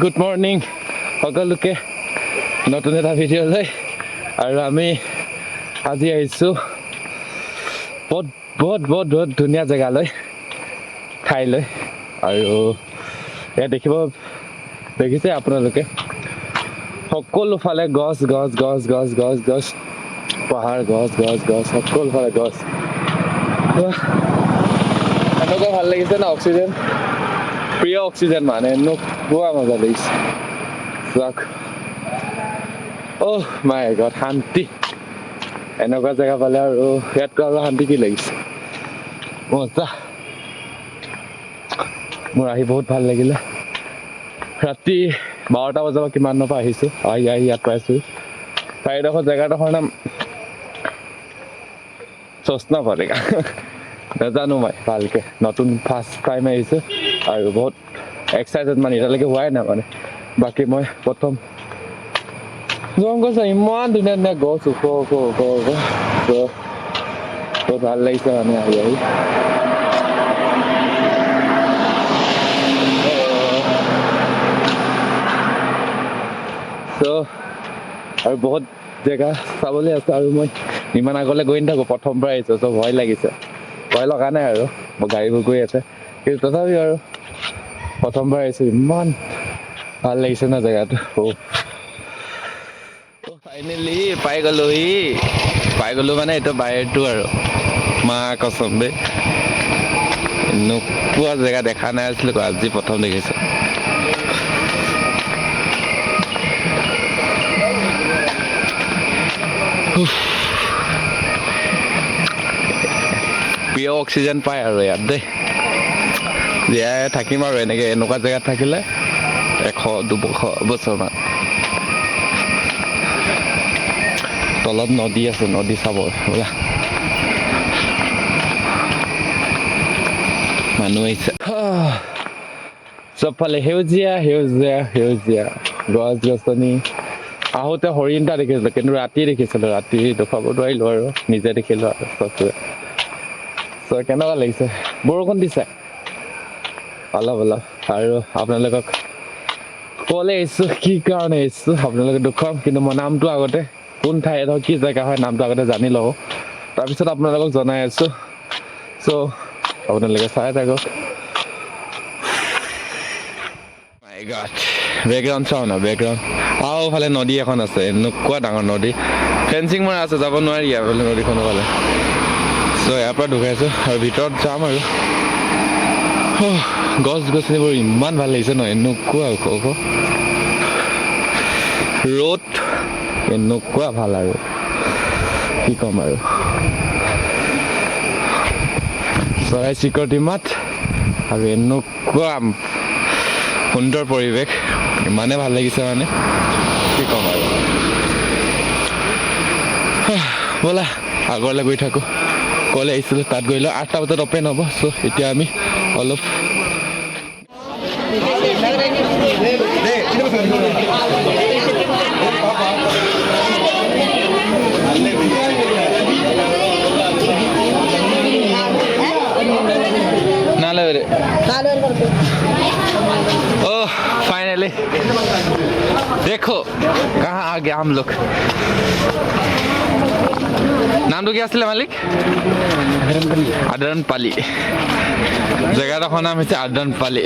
good morning সকলোকে নতুন এটা ভিডিঅ'লৈ আৰু আমি আজি আহিছোঁ বহুত ধুনীয়া জেগালৈ ঠাইলৈ আৰু ইয়াত দেখিছে আপোনালোকে সকলো ফালে গছ পাহাৰ গছ সকলো ফালে গছ এনেকুৱা ভাল লাগিছে না অক্সিজেন প্ৰিয় অক্সিজেন মানে এনেকুৱা মজা লাগিছে চাওক অহ মাই গড শান্তি এনেকুৱা জেগা পালে আৰু ইয়াতকৈ আৰু শান্তি কি লাগিছে মজা মোৰ আহি বহুত ভাল লাগিলে ৰাতি 12টা বজাৰ পৰা কিমানৰ পৰা আহিছোঁ আহি ইয়াত পাইছোঁ ঠাইডোখৰ জেগাডোখৰ নাম চচনা পালেগা নাজানো মই ভালকে নতুন ফাৰ্ষ্ট টাইম আহিছোঁ আৰু বহুত এক্সাইটেড মানে এতিয়ালৈকে হোৱাই নাই মানে বাকী মই প্ৰথম জংঘল চাই ইমান ধুনীয়া গছ ওখ বহুত ভাল লাগিছে মানে আহি আৰু বহুত জেগা চাবলৈ আছে আৰু মই ইমান আগলৈ গৈ নাথাকোঁ প্ৰথমবাৰ আহিছোঁ চ' ভয় লাগিছে ভয় লগা নাই আৰু মই গাড়ীবোৰ গৈ আছে কিন্তু তথাপিও আৰু প্ৰথমবাৰ আহিছোঁ ইমান ভাল লাগিছে না জেগাটো ফাইনেলি পাই গ'লো মানে এইটো বাহিৰটো আৰু মা কচম দেই এনেকুৱা জেগা দেখা নাই আছিলোঁ আজি প্ৰথম দেখিছোঁ প্ৰিয় অক্সিজেন পায় আৰু ইয়াত দেই জীয়াই থাকিম আৰু এনেকুৱা জেগাত থাকিলে 100-200 বছৰমান তলত নদী আছে নদী চাব ব'লা মানুহ আহিছে চবফালে সেউজীয়া গছ গছনি আহোঁতে হৰিণ এটা দেখিছিলোঁ কিন্তু ৰাতি দেখিছিলোঁ ৰাতি দেখুৱাব নোৱাৰিলোঁ আৰু নিজে দেখিলোঁ আৰু চবটোৱে চ' কেনেকুৱা লাগিছে বৰষুণ দিছে অলপ আৰু আপোনালোকক ক'লে আহিছোঁ কি কাৰণে আহিছোঁ আপোনালোকে দেখুৱাম কিন্তু মই নামটো আগতে কোন ঠাইত হয় কি জেগা হয় নামটো আগতে জানি লওঁ তাৰপিছত আপোনালোকক জনাই আছোঁ চ' আপোনালোকে চাই থাকক বেকগ্ৰাউণ্ড চাওঁ না বেকগ্ৰাউণ্ড আৰু ফালে নদী এখন আছে এনেকুৱা ডাঙৰ নদী ফেঞ্চিং মৰা আছে যাব নোৱাৰি ইয়াৰ নদীখনৰ ফালে চ' ইয়াৰ পৰা ঢুকাইছোঁ আৰু ভিতৰত যাম আৰু গছ গছনিবোৰ ইমান ভাল লাগিছে ন এনেকুৱা ওখ ৰ'দ এনেকুৱা ভাল আৰু কি ক'ম আৰু চৰাই চিৰিকটি মাত আৰু এনেকুৱা সুন্দৰ পৰিৱেশ ইমানে ভাল লাগিছে মানে কি ক'ম আৰু ব'লা আগৰলৈ গৈ থাকোঁ ক'লে আহিছিলোঁ তাত গৈ লওঁ 8টা বজাত অপেন হ'ব চ' এতিয়া আমি অলপ ओह फाइनली देखो कहाँ आ गया हम लोग नाम तो क्या आছিলে मालिक আদৰণপালি জেগাডোখৰ নাম হৈছে আদৰণপালি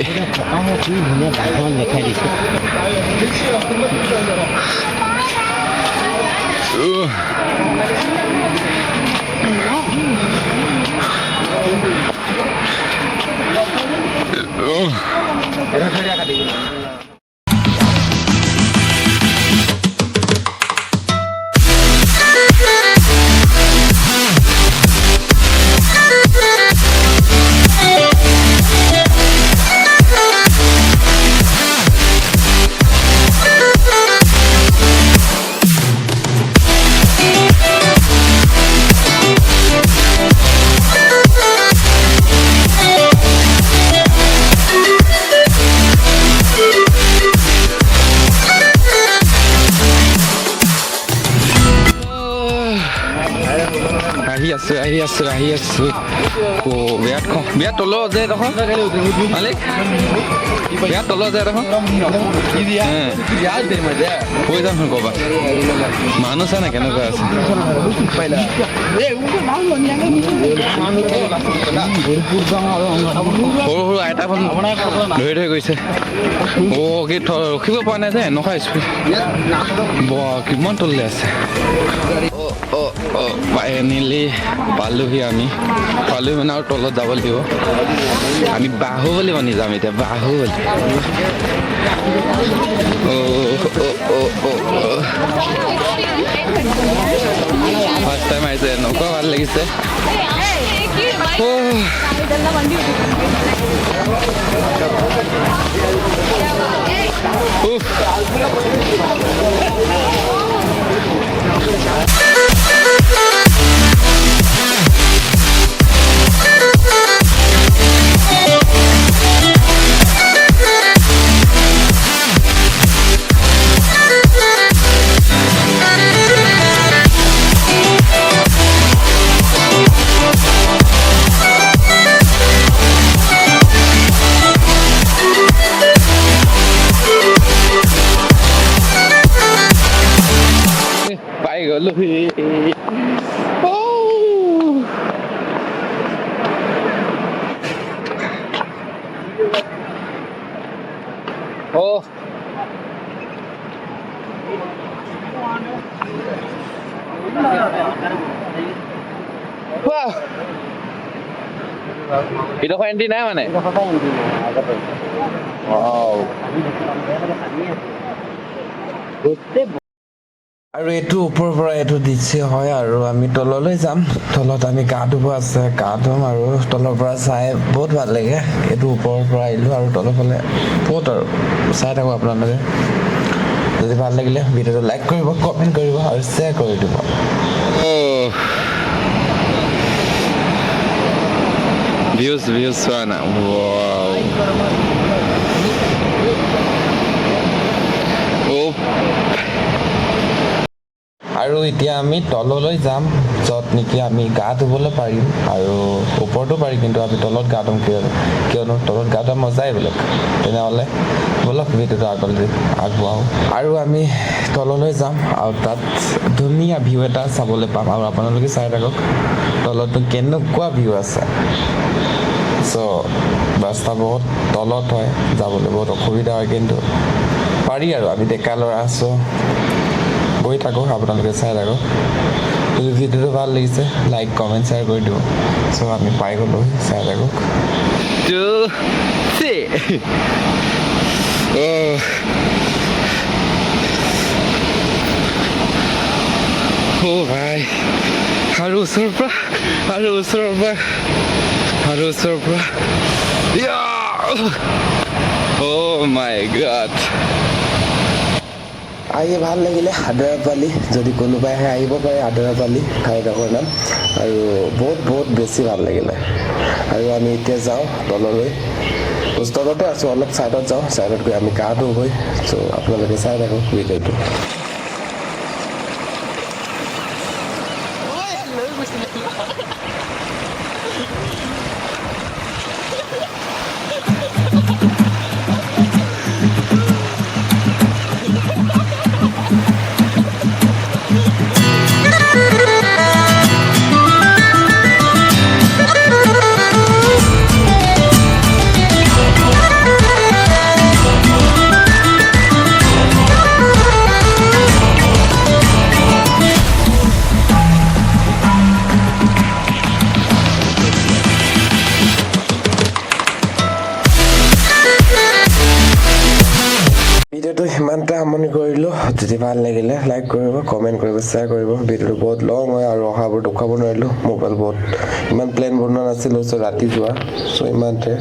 ও বিয়াত তলো যে দেখোন মালিক বিয়াত তলো যে দেখোন কৈ যাম ক'বা মানুহ চাই না কেনেকুৱা আছে সৰু সৰু আইতাখন ধৰি ধৰি গৈছে কি ৰখিব পৰা নাই যে এনেকুৱা স্পীড কিমান তললৈ আছে ফাইনেলি পালোহি আমি মানে আৰু তলত যাব লাগিব আমি বাহুবলী বনি যাম এতিয়া বাহুবলী ফাৰ্ষ্ট টাইম আহিছে এনেকুৱা ভাল লাগিছে এইডোখৰ এণ্ট্ৰি নাই মানে আৰু এইটো ওপৰৰ পৰা এইটো দৃশ্য হয় আৰু আমি তললৈ যাম তলত আমি গা ধুব আছে গা ধুম আৰু তলৰ পৰা চাই বহুত ভাল লাগে এইটো ওপৰৰ পৰা আহিলোঁ আৰু তলৰ ফালে বহুত আৰু চাই থাকোঁ আপোনালোকে যদি ভাল লাগিলে ভিডিঅ'টো লাইক কৰিব কমেণ্ট কৰিব আৰু শ্বেয়াৰ কৰি দিব views চোৱা না আৰু এতিয়া আমি তললৈ যাম য'ত নেকি আমি গা ধুবলৈ পাৰিম আৰু ওপৰতো পাৰি কিন্তু আমি তলত গা ধুম কিয়নো তলত গা ধোৱা মজাই বেলেগ তেনেহ'লে ব'লক ভিডিঅ'টো আগবঢ়াওঁ আৰু আমি তললৈ যাম আৰু তাত ধুনীয়া ভিউ এটা চাবলৈ পাম আৰু আপোনালোকে চাই থাকক তলতনো কেনেকুৱা ভিউ আছে চ' ৰাস্তা বহুত তলত হয় যাবলৈ বহুত অসুবিধা হয় কিন্তু পাৰি আৰু আমি ডেকা ল'ৰা আছোঁ গৈ থাকোঁ আপোনালোকে চাই থাকক যদি ভিডিঅ'টো ভাল লাগিছে লাইক কমেণ্ট শ্বেয়াৰ কৰি দিব চ' আমি পাই গ'লোঁ চাই থাকক ভাই আৰু ওচৰৰ পৰা মাই গড আহি ভাল লাগিলে আথিৰাপ্পালি যদি কোনোবাই আহিব পাৰে আথিৰাপ্পালি ঠাইডোখৰ নাম আৰু বহুত বেছি ভাল লাগিলে আৰু আমি এতিয়া যাওঁ তললৈ তলতে আছোঁ অলপ ছাইডত যাওঁ ছাইডত গৈ আমি গা ধুওঁ গৈ চ' আপোনালোকে চাই থাকক ভিডিঅ'টো ভিডিঅ'টো সিমানতে সামৰণি কৰিলোঁ যদি ভাল লাগিলে লাইক কৰিব কমেণ্ট কৰিব শ্বেয়াৰ কৰিব ভিডিঅ'টো বহুত লং হয় আৰু অহাবোৰ দেখুৱাব নোৱাৰিলোঁ মোবাইল বহুত ইমান প্লেন বনোৱা নাছিলোঁ চ' ৰাতি যোৱা চ' ইমানতে